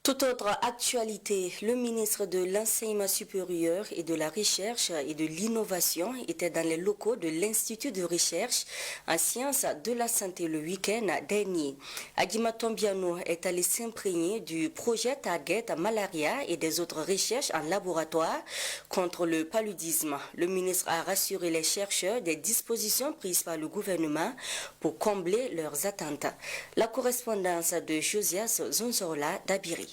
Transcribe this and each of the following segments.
Toute autre actualité, le ministre de l'Enseignement supérieur et de la Recherche et de l'Innovation était dans les locaux de l'Institut de recherche en sciences de la santé le week-end dernier. Adjima Tombiano est allé s'imprégner du projet Target Malaria et des autres recherches en laboratoire contre le paludisme. Le ministre a rassuré les chercheurs des dispositions prises par le gouvernement pour combler leurs attentes. La correspondance de Josias Zonzorla d'Abiri.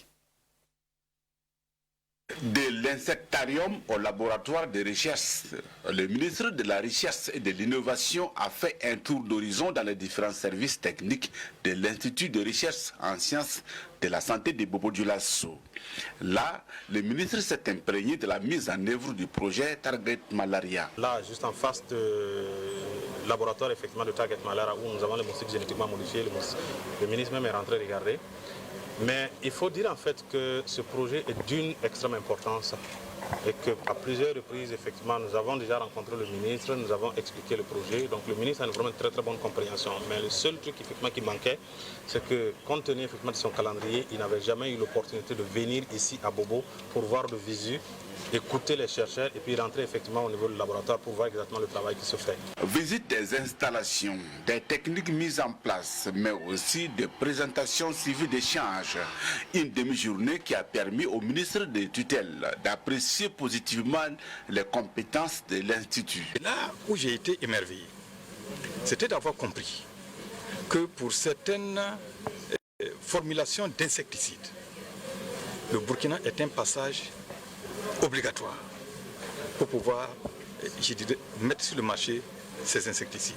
De l'insectarium au laboratoire de recherche, le ministre de la Recherche et de l'Innovation a fait un tour d'horizon dans les différents services techniques de l'Institut de recherche en sciences de la santé de Bobo-Dioulasso. Là, le ministre s'est imprégné de la mise en œuvre du projet Target Malaria. Là, juste en face du laboratoire effectivement de Target Malaria où nous avons les moustiques génétiquement modifiés, le ministre même est rentré regarder. Mais il faut dire en fait que ce projet est d'une extrême importance et qu'à plusieurs reprises, effectivement, nous avons déjà rencontré le ministre, nous avons expliqué le projet. Donc le ministre a vraiment une très très bonne compréhension. Mais le seul truc effectivement qui manquait, c'est que compte tenu effectivement de son calendrier, il n'avait jamais eu l'opportunité de venir ici à Bobo pour voir de visu, écouter les chercheurs et puis rentrer effectivement au niveau du laboratoire pour voir exactement le travail qui se fait. Visite des installations, des techniques mises en place, mais aussi des présentations suivies d'échanges. Une demi-journée qui a permis au ministre de tutelle d'apprécier positivement les compétences de l'Institut. Là où j'ai été émerveillé, c'était d'avoir compris que pour certaines formulations d'insecticides, le Burkina est un passage obligatoire pour pouvoir, je dirais, mettre sur le marché ces insecticides.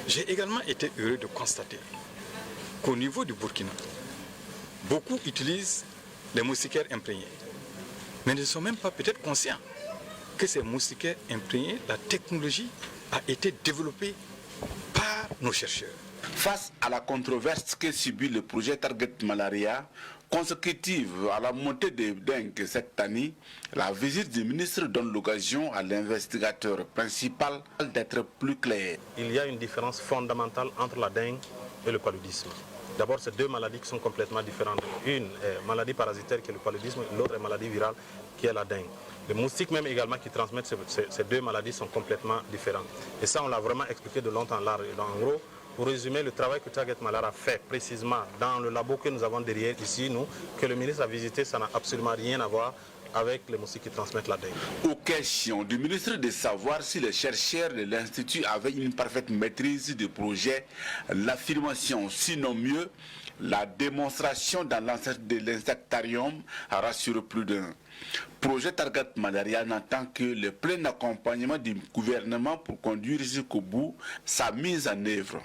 J'ai également été heureux de constater qu'au niveau du Burkina, beaucoup utilisent les moustiquaires imprégnés, mais ne sont même pas peut-être conscients que ces moustiquaires imprégnés, la technologie a été développée par nos chercheurs. Face à la controverse que subit le projet Target Malaria, consécutive à la montée des dengue cette année, la visite du ministre donne l'occasion à l'investigateur principal d'être plus clair. Il y a une différence fondamentale entre la dengue et le paludisme. D'abord, c'est deux maladies qui sont complètement différentes. Une est maladie parasitaire qui est le paludisme, l'autre est maladie virale qui est la dengue. Les moustiques même également qui transmettent ces deux maladies sont complètement différentes. Et ça, on l'a vraiment expliqué de longtemps en large. En gros, pour résumer, le travail que Target Malaria a fait précisément dans le labo que nous avons derrière ici, nous, que le ministre a visité, ça n'a absolument rien à voir avec les moustiques qui transmettent la dengue. Aux questions du ministre de savoir si les chercheurs de l'Institut avaient une parfaite maîtrise du projet, l'affirmation, sinon mieux, la démonstration dans l'enceinte de l'insectarium rassure plus d'un. Projet Target Malaria n'entend que le plein accompagnement du gouvernement pour conduire jusqu'au bout sa mise en œuvre.